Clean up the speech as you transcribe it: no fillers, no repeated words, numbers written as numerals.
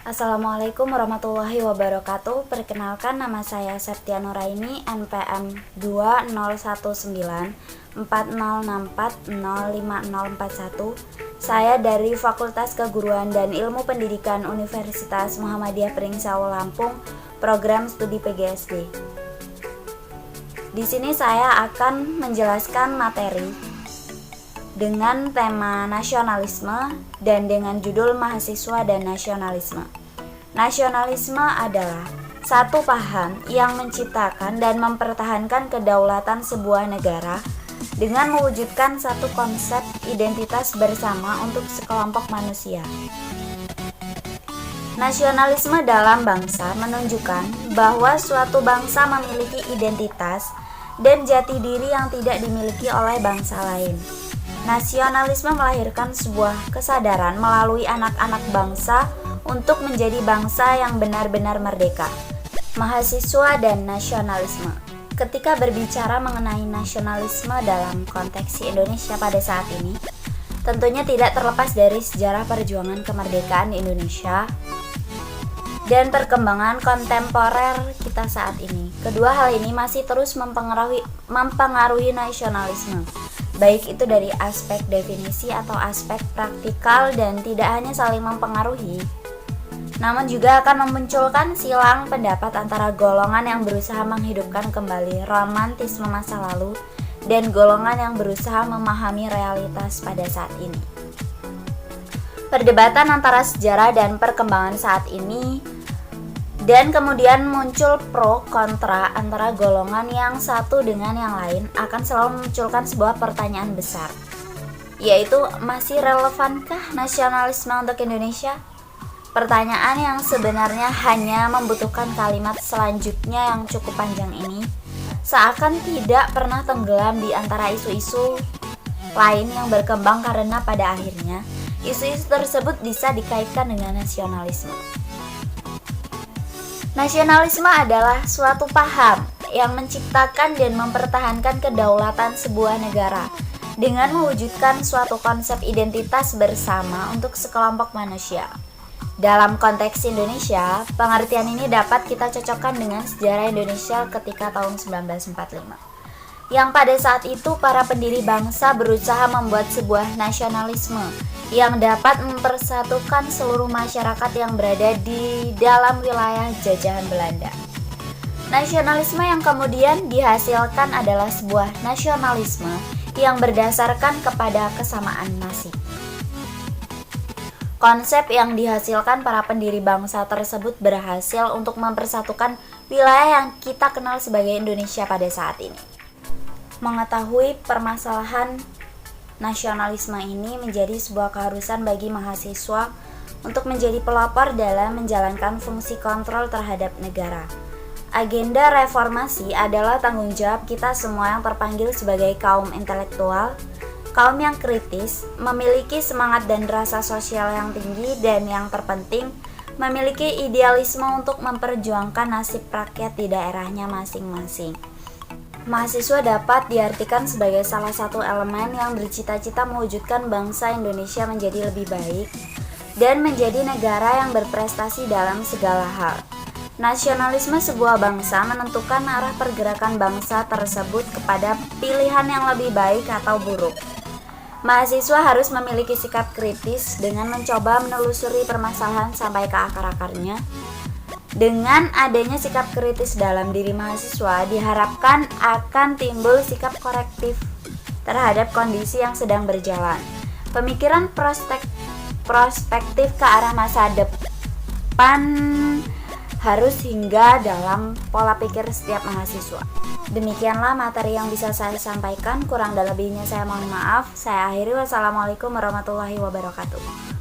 Assalamualaikum warahmatullahi wabarakatuh. Perkenalkan, nama saya Septia Nuraini, NPM 20194064050041. Saya dari Fakultas Keguruan dan Ilmu Pendidikan Universitas Muhammadiyah Pringsau Lampung, program studi PGSD. Di sini saya akan menjelaskan materi dengan tema nasionalisme dan dengan judul mahasiswa dan nasionalisme. Nasionalisme adalah satu paham yang menciptakan dan mempertahankan kedaulatan sebuah negara dengan mewujudkan satu konsep identitas bersama untuk sekelompok manusia. Nasionalisme dalam bangsa menunjukkan bahwa suatu bangsa memiliki identitas dan jati diri yang tidak dimiliki oleh bangsa lain. Nasionalisme melahirkan sebuah kesadaran melalui anak-anak bangsa untuk menjadi bangsa yang benar-benar merdeka. Mahasiswa dan nasionalisme. Ketika berbicara mengenai nasionalisme dalam konteks Indonesia pada saat ini, tentunya tidak terlepas dari sejarah perjuangan kemerdekaan di Indonesia dan perkembangan kontemporer kita saat ini. Kedua hal ini masih terus mempengaruhi nasionalisme, baik itu dari aspek definisi atau aspek praktikal, dan tidak hanya saling mempengaruhi, namun juga akan memunculkan silang pendapat antara golongan yang berusaha menghidupkan kembali romantisme masa lalu dan golongan yang berusaha memahami realitas pada saat ini. Perdebatan antara sejarah dan perkembangan saat ini, dan kemudian muncul pro kontra antara golongan yang satu dengan yang lain, akan selalu memunculkan sebuah pertanyaan besar, yaitu masih relevankah nasionalisme untuk Indonesia? Pertanyaan yang sebenarnya hanya membutuhkan kalimat selanjutnya yang cukup panjang ini seakan tidak pernah tenggelam di antara isu-isu lain yang berkembang, karena pada akhirnya isu-isu tersebut bisa dikaitkan dengan nasionalisme. Nasionalisme adalah suatu paham yang menciptakan dan mempertahankan kedaulatan sebuah negara dengan mewujudkan suatu konsep identitas bersama untuk sekelompok manusia. Dalam konteks Indonesia, pengertian ini dapat kita cocokkan dengan sejarah Indonesia ketika tahun 1945. Yang pada saat itu para pendiri bangsa berusaha membuat sebuah nasionalisme yang dapat mempersatukan seluruh masyarakat yang berada di dalam wilayah jajahan Belanda. Nasionalisme yang kemudian dihasilkan adalah sebuah nasionalisme yang berdasarkan kepada kesamaan nasib. Konsep yang dihasilkan para pendiri bangsa tersebut berhasil untuk mempersatukan wilayah yang kita kenal sebagai Indonesia pada saat ini. Mengetahui permasalahan nasionalisme ini menjadi sebuah keharusan bagi mahasiswa untuk menjadi pelopor dalam menjalankan fungsi kontrol terhadap negara. Agenda reformasi adalah tanggung jawab kita semua yang terpanggil sebagai kaum intelektual, kaum yang kritis, memiliki semangat dan rasa sosial yang tinggi, dan yang terpenting, memiliki idealisme untuk memperjuangkan nasib rakyat di daerahnya masing-masing. Mahasiswa dapat diartikan sebagai salah satu elemen yang bercita-cita mewujudkan bangsa Indonesia menjadi lebih baik dan menjadi negara yang berprestasi dalam segala hal. Nasionalisme sebuah bangsa menentukan arah pergerakan bangsa tersebut kepada pilihan yang lebih baik atau buruk. Mahasiswa harus memiliki sikap kritis dengan mencoba menelusuri permasalahan sampai ke akar-akarnya. Dengan adanya sikap kritis dalam diri mahasiswa, diharapkan akan timbul sikap korektif terhadap kondisi yang sedang berjalan. Pemikiran prospektif ke arah masa depan harus hingga dalam pola pikir setiap mahasiswa. Demikianlah materi yang bisa saya sampaikan, kurang dan lebihnya saya mohon maaf. Saya akhiri, wassalamualaikum warahmatullahi wabarakatuh.